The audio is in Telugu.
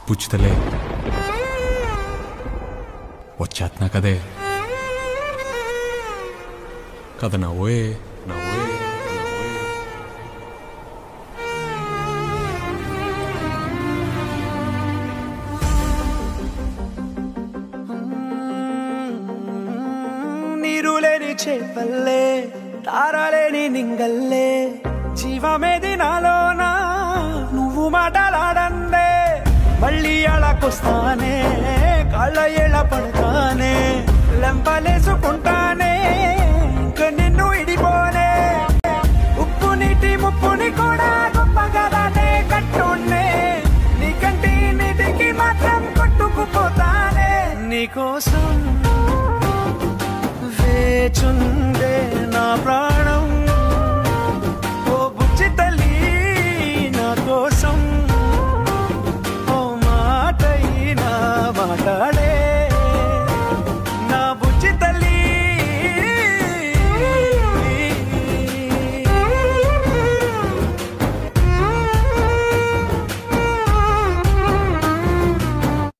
పుచ్చుతలే వచ్చేస్తున్నా కదే కథ నవ్వే నవ్వే నీరులేని చేపల్లే తారలేని నింగల్లే జీవమేది నాలోనా నువ్వు మాటలాడందే మళ్ళీ అలాకొస్తానే కాళ్ళ ఎలా పడతానే లెంపలేసుకుంటానే ఇంక నిన్ను ఇడిపోనే ఉప్పు నీటి ముప్పుని కూడా గొప్పగా దాటే కట్టునే నీకంటి నీటికి మాత్రం కొట్టుకుపోతానే నీకోసం వేచుందే నా ప్రాణ